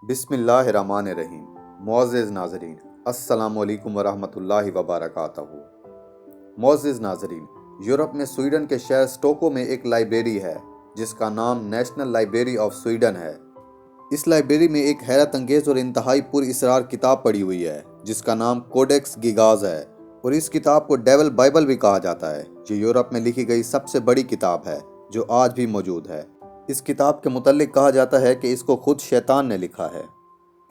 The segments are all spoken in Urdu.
بسم اللہ الرحمن الرحیم۔ معزز ناظرین، السلام علیکم ورحمۃ اللہ وبرکاتہ۔ معزز ناظرین، یورپ میں سویڈن کے شہر سٹوکو میں ایک لائبریری ہے جس کا نام نیشنل لائبریری آف سویڈن ہے۔ اس لائبریری میں ایک حیرت انگیز اور انتہائی پر اسرار کتاب پڑی ہوئی ہے جس کا نام کوڈیکس گیگاز ہے، اور اس کتاب کو ڈیول بائبل بھی کہا جاتا ہے۔ یہ یورپ میں لکھی گئی سب سے بڑی کتاب ہے جو آج بھی موجود ہے۔ اس کتاب کے متعلق کہا جاتا ہے کہ اس کو خود شیطان نے لکھا ہے۔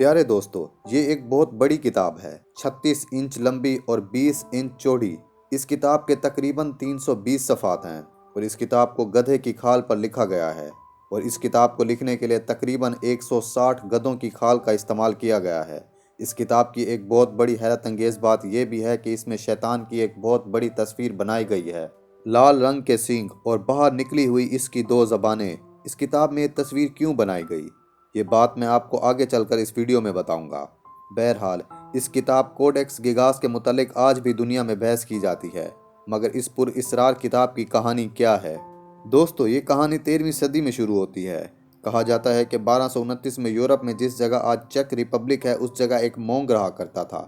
پیارے دوستو، یہ ایک بہت بڑی کتاب ہے، 36 انچ لمبی اور 20 انچ چوڑی۔ اس کتاب کے تقریباً 320 صفحات ہیں، اور اس کتاب کو گدھے کی کھال پر لکھا گیا ہے، اور اس کتاب کو لکھنے کے لیے تقریباً 160 گدھوں کی کھال کا استعمال کیا گیا ہے۔ اس کتاب کی ایک بہت بڑی حیرت انگیز بات یہ بھی ہے کہ اس میں شیطان کی ایک بہت بڑی تصویر بنائی گئی ہے۔ لال رنگ کے سینگ اور باہر نکلی ہوئی اس کی 2 زبانیں۔ اس کتاب میں یہ تصویر کیوں بنائی گئی، یہ بات میں آپ کو آگے چل کر اس ویڈیو میں بتاؤں گا۔ بہرحال اس کتاب کوڈیکس گیگاز کے متعلق آج بھی دنیا میں بحث کی جاتی ہے، مگر اس پر اسرار کتاب کی کہانی کیا ہے؟ دوستو، یہ کہانی 13ویں صدی میں شروع ہوتی ہے۔ کہا جاتا ہے کہ 1229 میں یورپ میں جس جگہ آج چیک ریپبلک ہے اس جگہ ایک مونک رہا کرتا تھا۔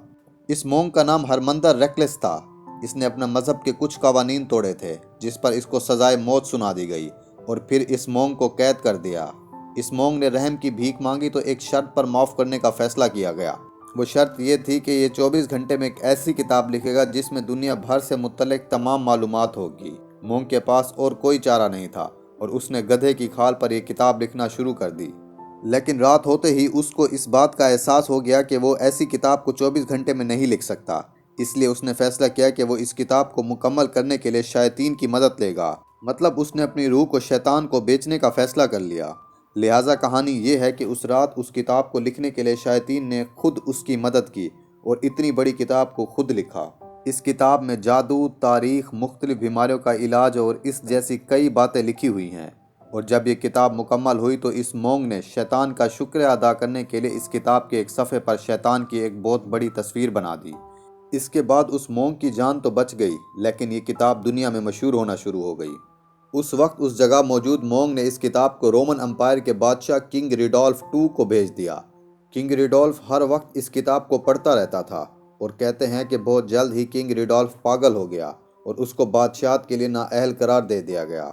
اس مونک کا نام ہرمندر ریکلس تھا۔ اس نے اپنا مذہب کے کچھ قوانین توڑے تھے جس پر اس کو سزائے موت سنا دی گئی، اور پھر اس مونک کو قید کر دیا۔ اس مونک نے رحم کی بھیک مانگی تو ایک شرط پر معاف کرنے کا فیصلہ کیا گیا۔ وہ شرط یہ تھی کہ یہ 24 گھنٹے میں ایک ایسی کتاب لکھے گا جس میں دنیا بھر سے متعلق تمام معلومات ہوگی۔ مونک کے پاس اور کوئی چارہ نہیں تھا، اور اس نے گدھے کی کھال پر یہ کتاب لکھنا شروع کر دی۔ لیکن رات ہوتے ہی اس کو اس بات کا احساس ہو گیا کہ وہ ایسی کتاب کو 24 گھنٹے میں نہیں لکھ سکتا۔ اس لیے اس نے فیصلہ کیا کہ وہ اس کتاب کو مکمل کرنے کے لیے شیاطین کی مدد لے گا، مطلب اس نے اپنی روح کو شیطان کو بیچنے کا فیصلہ کر لیا۔ لہٰذا کہانی یہ ہے کہ اس رات اس کتاب کو لکھنے کے لیے شیاطین نے خود اس کی مدد کی اور اتنی بڑی کتاب کو خود لکھا۔ اس کتاب میں جادو، تاریخ، مختلف بیماریوں کا علاج اور اس جیسی کئی باتیں لکھی ہوئی ہیں، اور جب یہ کتاب مکمل ہوئی تو اس مونک نے شیطان کا شکریہ ادا کرنے کے لیے اس کتاب کے ایک صفحے پر شیطان کی ایک بہت بڑی تصویر بنا دی۔ اس کے بعد اس مونک کی جان تو بچ گئی، لیکن یہ کتاب دنیا میں مشہور ہونا شروع ہو گئی۔ اس وقت اس جگہ موجود مونک نے اس کتاب کو رومن امپائر کے بادشاہ کنگ ریڈولف II کو بھیج دیا۔ کنگ ریڈولف ہر وقت اس کتاب کو پڑھتا رہتا تھا، اور کہتے ہیں کہ بہت جلد ہی کنگ ریڈولف پاگل ہو گیا اور اس کو بادشاہت کے لیے نااہل قرار دے دیا گیا۔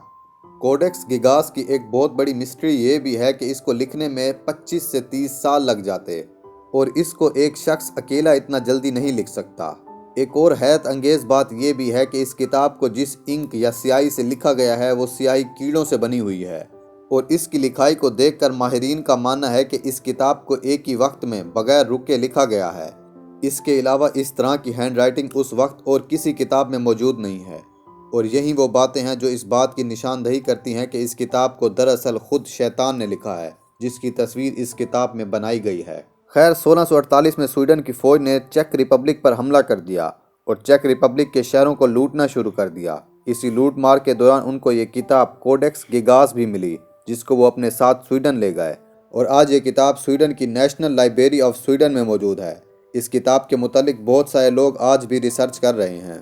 کوڈیکس گیگاز کی ایک بہت بڑی مسٹری یہ بھی ہے کہ اس کو لکھنے میں 25 سے 30 سال لگ جاتے، اور اس کو ایک شخص اکیلا اتنا جلدی نہیں لکھ سکتا۔ ایک اور حیرت انگیز بات یہ بھی ہے کہ اس کتاب کو جس انک یا سیاہی سے لکھا گیا ہے وہ سیاہی کیڑوں سے بنی ہوئی ہے، اور اس کی لکھائی کو دیکھ کر ماہرین کا ماننا ہے کہ اس کتاب کو ایک ہی وقت میں بغیر رکے لکھا گیا ہے۔ اس کے علاوہ اس طرح کی ہینڈ رائٹنگ اس وقت اور کسی کتاب میں موجود نہیں ہے، اور یہی وہ باتیں ہیں جو اس بات کی نشاندہی کرتی ہیں کہ اس کتاب کو دراصل خود شیطان نے لکھا ہے، جس کی تصویر اس کتاب میں بنائی گئی ہے۔ خیر، 1648 میں سویڈن کی فوج نے چیک ریپبلک پر حملہ کر دیا اور چیک ریپبلک کے شہروں کو لوٹنا شروع کر دیا۔ اسی لوٹ مار کے دوران ان کو یہ کتاب کوڈیکس گیگاز بھی ملی، جس کو وہ اپنے ساتھ سویڈن لے گئے، اور آج یہ کتاب سویڈن کی نیشنل لائبریری آف سویڈن میں موجود ہے۔ اس کتاب کے متعلق بہت سارے لوگ آج بھی ریسرچ کر رہے ہیں۔